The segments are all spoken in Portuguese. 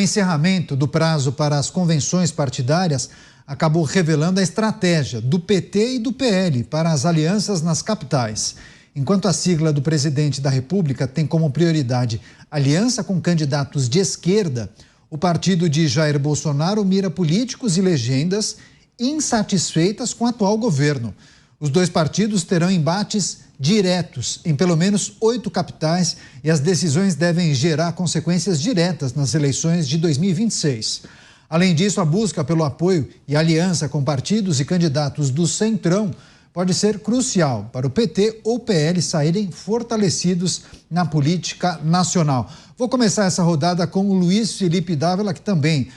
encerramento do prazo para as convenções partidárias acabou revelando a estratégia do PT e do PL para as alianças nas capitais. Enquanto a sigla do presidente da República tem como prioridade aliança com candidatos de esquerda, o partido de Jair Bolsonaro mira políticos e legendas insatisfeitas com o atual governo. Os dois partidos terão embates diretos em pelo menos 8 capitais e as decisões devem gerar consequências diretas nas eleições de 2026. Além disso, a busca pelo apoio e aliança com partidos e candidatos do Centrão pode ser crucial para o PT ou PL saírem fortalecidos na política nacional. Vou começar essa rodada com o Luiz Felipe Dávila, que também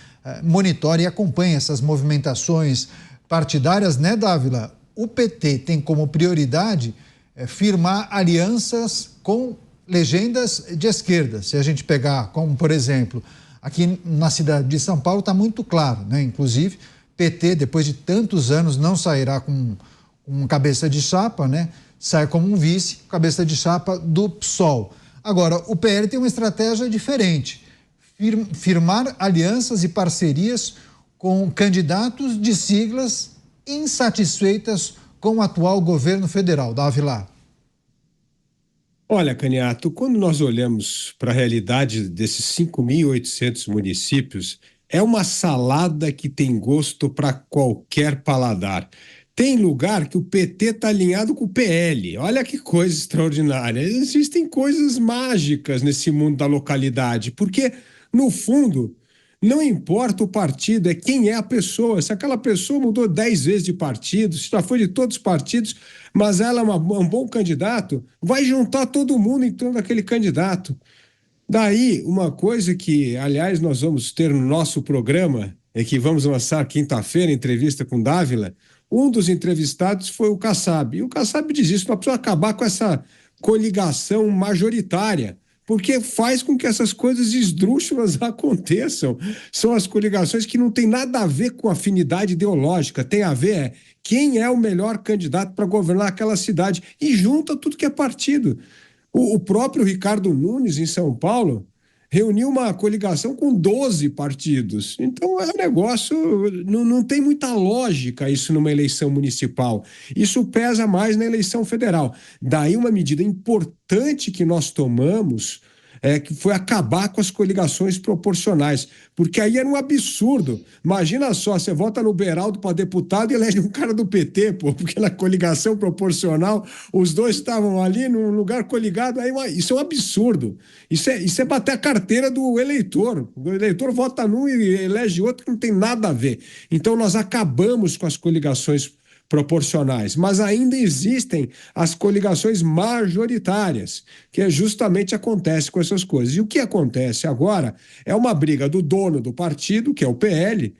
monitora e acompanha essas movimentações partidárias, né, Dávila? O PT tem como prioridade firmar alianças com legendas de esquerda. Se a gente pegar, como por exemplo, aqui na cidade de São Paulo, está muito claro, né? Inclusive, PT, depois de tantos anos, não sairá com um cabeça de chapa, né? Sai como um vice, cabeça de chapa do PSOL. Agora, o PL tem uma estratégia diferente. Firmar alianças e parcerias com candidatos de siglas insatisfeitas com o atual governo federal. Dávila. Olha, Caniato, quando nós olhamos para a realidade desses 5.800 municípios, é uma salada que tem gosto para qualquer paladar. Tem lugar que o PT está alinhado com o PL. Olha que coisa extraordinária. Existem coisas mágicas nesse mundo da localidade, porque, no fundo, não importa o partido, é quem é a pessoa. Se aquela pessoa mudou 10 vezes de partido, se já foi de todos os partidos, mas ela é um bom candidato, vai juntar todo mundo em torno daquele candidato. Daí, uma coisa que, aliás, nós vamos ter no nosso programa, é que vamos lançar quinta-feira, entrevista com Dávila. Um dos entrevistados foi o Kassab. E o Kassab diz isso: nós precisamos acabar com essa coligação majoritária, porque faz com que essas coisas esdrúxulas aconteçam. São as coligações que não têm nada a ver com afinidade ideológica, tem a ver quem é o melhor candidato para governar aquela cidade e junta tudo que é partido. O próprio Ricardo Nunes, em São Paulo, reuniu uma coligação com 12 partidos. Então é um negócio, não tem muita lógica isso numa eleição municipal. Isso pesa mais na eleição federal. Daí uma medida importante que nós tomamos que foi acabar com as coligações proporcionais, porque aí era um absurdo. Imagina só, você vota no Beraldo para deputado e elege um cara do PT, porque na coligação proporcional os dois estavam ali num lugar coligado. Aí isso é um absurdo. Isso é bater a carteira do eleitor. O eleitor vota num e elege outro que não tem nada a ver. Então nós acabamos com as coligações proporcionais, mas ainda existem as coligações majoritárias, que justamente acontece com essas coisas. E o que acontece agora é uma briga do dono do partido, que é o PL,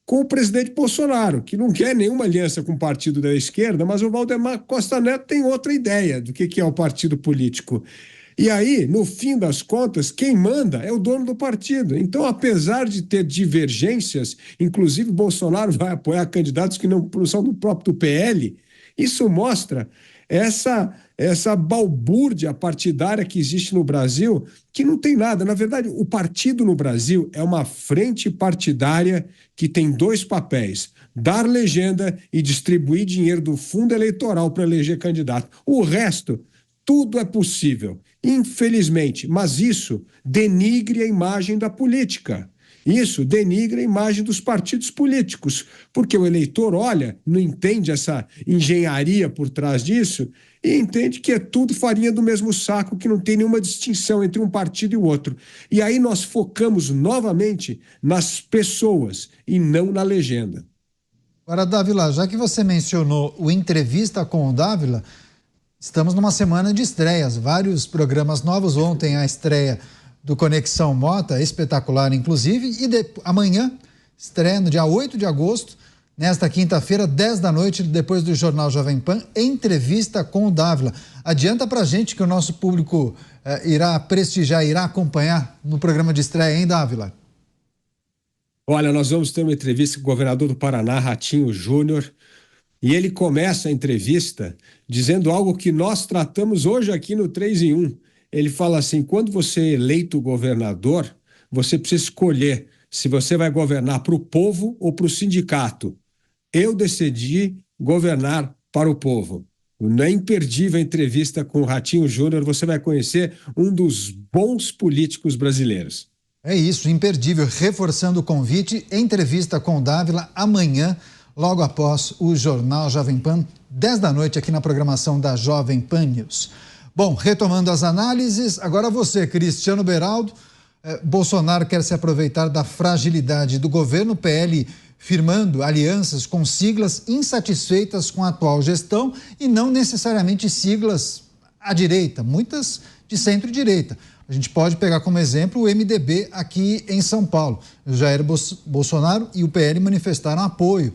com o presidente Bolsonaro, que não quer nenhuma aliança com o partido da esquerda, mas o Valdemar Costa Neto tem outra ideia do que é o partido político. E aí, no fim das contas, quem manda é o dono do partido. Então, apesar de ter divergências, inclusive Bolsonaro vai apoiar candidatos que não são do próprio PL, isso mostra essa balbúrdia partidária que existe no Brasil, que não tem nada. Na verdade, o partido no Brasil é uma frente partidária que tem 2 papéis: dar legenda e distribuir dinheiro do fundo eleitoral para eleger candidato. O resto, tudo é possível, infelizmente, mas isso denigre a imagem da política. Isso denigra a imagem dos partidos políticos, porque o eleitor olha, não entende essa engenharia por trás disso e entende que é tudo farinha do mesmo saco, que não tem nenhuma distinção entre um partido e o outro. E aí nós focamos novamente nas pessoas e não na legenda. Agora, Dávila, já que você mencionou o Entrevista com o Dávila, estamos numa semana de estreias, vários programas novos. Ontem a estreia do Conexão Mota, espetacular inclusive, e amanhã, estreia no dia 8 de agosto, nesta quinta-feira, 10 da noite, depois do Jornal Jovem Pan, Entrevista com o Dávila. Adianta pra gente que o nosso público irá prestigiar, irá acompanhar no programa de estreia, hein, Dávila? Olha, nós vamos ter uma entrevista com o governador do Paraná, Ratinho Júnior, e ele começa a entrevista dizendo algo que nós tratamos hoje aqui no 3 em 1. Ele fala assim: quando você é eleito governador, você precisa escolher se você vai governar para o povo ou para o sindicato. Eu decidi governar para o povo. Na imperdível entrevista com o Ratinho Júnior, você vai conhecer um dos bons políticos brasileiros. É isso, imperdível. Reforçando o convite, entrevista com o Dávila amanhã, logo após o Jornal Jovem Pan, 10 da noite, aqui na programação da Jovem Pan News. Bom, retomando as análises, agora você, Cristiano Beraldo. Bolsonaro quer se aproveitar da fragilidade do governo, PL firmando alianças com siglas insatisfeitas com a atual gestão e não necessariamente siglas à direita, muitas de centro-direita. A gente pode pegar como exemplo o MDB aqui em São Paulo. Jair Bolsonaro e o PL manifestaram apoio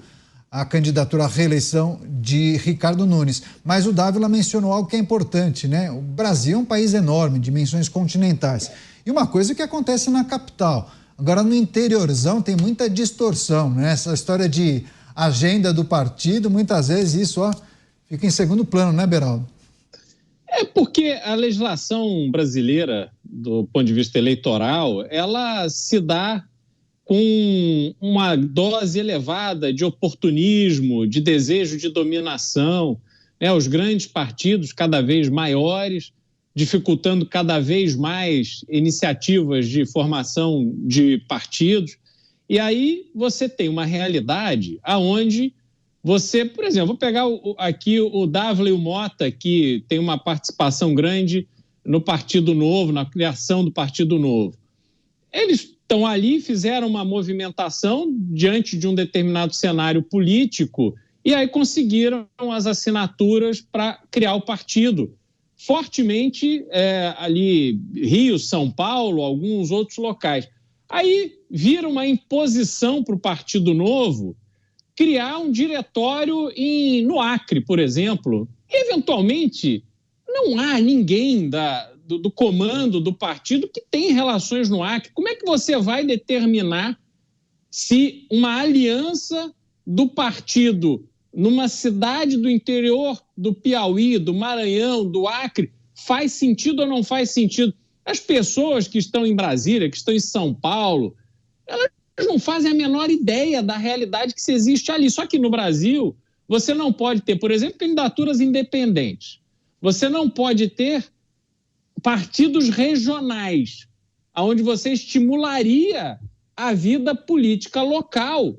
à candidatura à reeleição de Ricardo Nunes. Mas o Dávila mencionou algo que é importante, né? O Brasil é um país enorme, dimensões continentais. E uma coisa que acontece na capital. Agora, no interiorzão tem muita distorção, né? Essa história de agenda do partido, muitas vezes isso fica em segundo plano, né, Beraldo? É porque a legislação brasileira, do ponto de vista eleitoral, ela se dá com uma dose elevada de oportunismo, de desejo de dominação, né? Os grandes partidos cada vez maiores, dificultando cada vez mais iniciativas de formação de partidos. E aí você tem uma realidade onde você, por exemplo, vou pegar aqui o Dávila e o Mota, que tem uma participação grande no Partido Novo, na criação do Partido Novo. Eles estão ali, fizeram uma movimentação diante de um determinado cenário político e aí conseguiram as assinaturas para criar o partido. Fortemente ali Rio, São Paulo, alguns outros locais. Aí vira uma imposição para o Partido Novo criar um diretório no Acre, por exemplo. Eventualmente, não há ninguém do comando do partido que tem relações no Acre. Como é que você vai determinar se uma aliança do partido numa cidade do interior do Piauí, do Maranhão, do Acre, faz sentido ou não faz sentido? As pessoas que estão em Brasília, que estão em São Paulo, elas não fazem a menor ideia da realidade que se existe ali. Só que no Brasil, você não pode ter, por exemplo, candidaturas independentes. Você não pode ter partidos regionais, onde você estimularia a vida política local.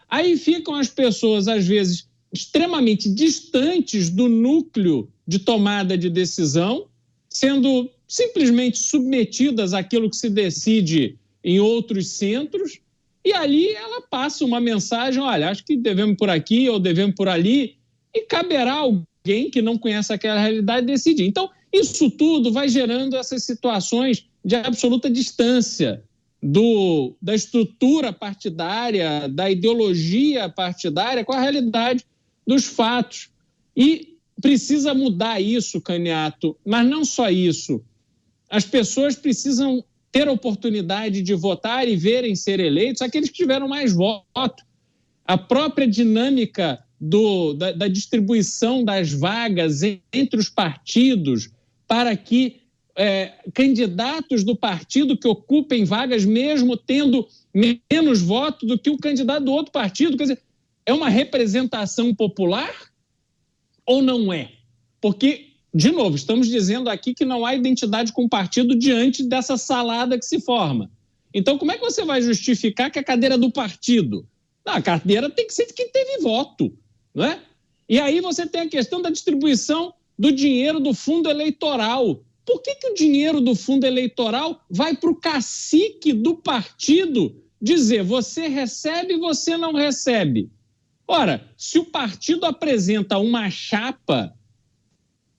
Aí ficam as pessoas, às vezes, extremamente distantes do núcleo de tomada de decisão, sendo simplesmente submetidas àquilo que se decide em outros centros, e ali ela passa uma mensagem, olha, acho que devemos por aqui ou devemos por ali, e caberá alguém que não conhece aquela realidade decidir. Então, isso tudo vai gerando essas situações de absoluta distância da estrutura partidária, da ideologia partidária com a realidade dos fatos. E precisa mudar isso, Caniato, mas não só isso. As pessoas precisam ter a oportunidade de votar e verem ser eleitos aqueles que tiveram mais voto. A própria dinâmica da distribuição das vagas entre os partidos para que candidatos do partido que ocupem vagas mesmo tendo menos voto do que o candidato do outro partido. Quer dizer, é uma representação popular ou não é? Porque, de novo, estamos dizendo aqui que não há identidade com o partido diante dessa salada que se forma. Então, como é que você vai justificar que a cadeira é do partido? Não, a cadeira tem que ser de quem teve voto, não é? E aí você tem a questão da distribuição do dinheiro do fundo eleitoral. Por que o dinheiro do fundo eleitoral vai para o cacique do partido dizer você recebe e você não recebe? Ora, se o partido apresenta uma chapa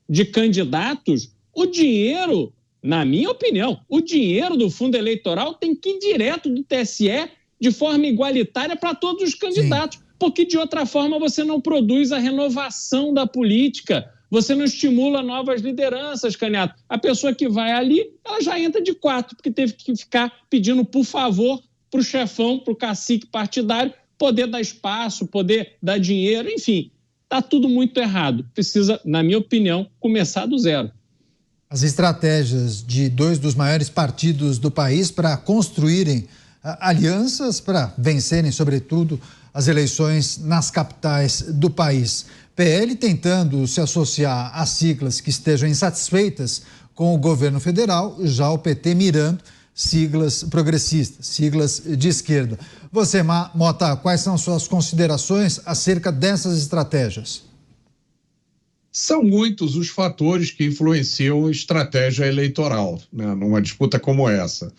de candidatos, o dinheiro, na minha opinião, o dinheiro do fundo eleitoral tem que ir direto do TSE de forma igualitária para todos os candidatos, porque de outra forma você não produz a renovação da política, você não estimula novas lideranças, Caniato. A pessoa que vai ali, ela já entra de quatro, porque teve que ficar pedindo por favor para o chefão, para o cacique partidário, poder dar espaço, poder dar dinheiro, enfim, está tudo muito errado. Precisa, na minha opinião, começar do zero. As estratégias de dois dos maiores partidos do país para construírem alianças para vencerem, sobretudo, as eleições nas capitais do país. PL tentando se associar a siglas que estejam insatisfeitas com o governo federal, já o PT mirando siglas progressistas, siglas de esquerda. Você, Mota, quais são suas considerações acerca dessas estratégias? São muitos os fatores que influenciam a estratégia eleitoral, né, numa disputa como essa.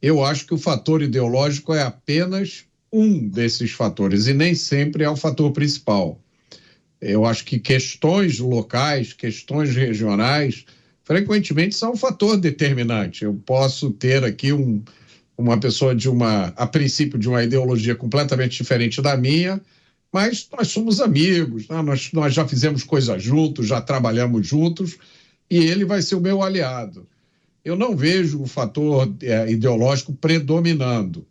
Eu acho que o fator ideológico é apenas um desses fatores e nem sempre é o fator principal. Eu acho que questões locais, questões regionais, frequentemente são um fator determinante. Eu posso ter aqui uma pessoa a princípio, de uma ideologia completamente diferente da minha, mas nós somos amigos, né? Nós já fizemos coisas juntos, já trabalhamos juntos, e ele vai ser o meu aliado. Eu não vejo o fator ideológico predominando,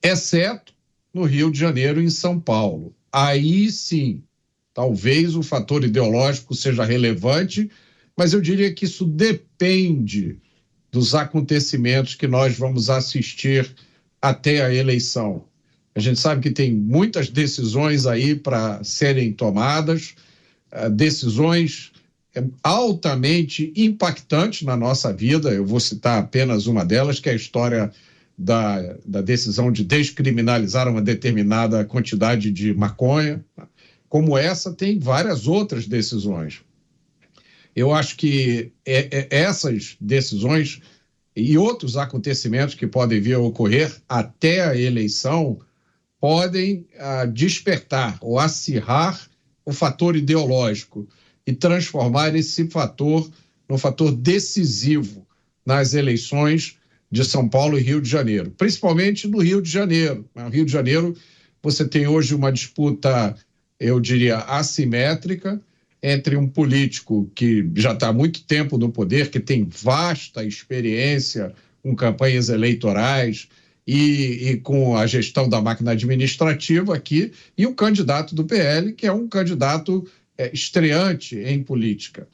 exceto no Rio de Janeiro e em São Paulo. Aí sim, talvez o fator ideológico seja relevante, mas eu diria que isso depende dos acontecimentos que nós vamos assistir até a eleição. A gente sabe que tem muitas decisões aí para serem tomadas, decisões altamente impactantes na nossa vida. Eu vou citar apenas uma delas, que é a história da decisão de descriminalizar uma determinada quantidade de maconha. Como essa, tem várias outras decisões. Eu acho que essas decisões e outros acontecimentos que podem vir a ocorrer até a eleição podem despertar ou acirrar o fator ideológico e transformar esse fator num fator decisivo nas eleições de São Paulo e Rio de Janeiro, principalmente no Rio de Janeiro. No Rio de Janeiro, você tem hoje uma disputa, eu diria, assimétrica entre um político que já está há muito tempo no poder, que tem vasta experiência com campanhas eleitorais e com a gestão da máquina administrativa aqui, e o candidato do PL, que é um candidato estreante em política.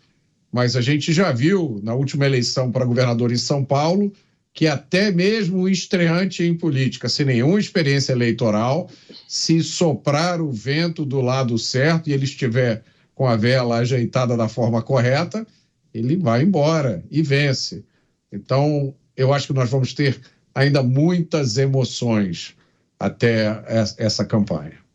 Mas a gente já viu, na última eleição para governador em São Paulo, que até mesmo um estreante em política, sem nenhuma experiência eleitoral, se soprar o vento do lado certo e ele estiver com a vela ajeitada da forma correta, ele vai embora e vence. Então, eu acho que nós vamos ter ainda muitas emoções até essa campanha.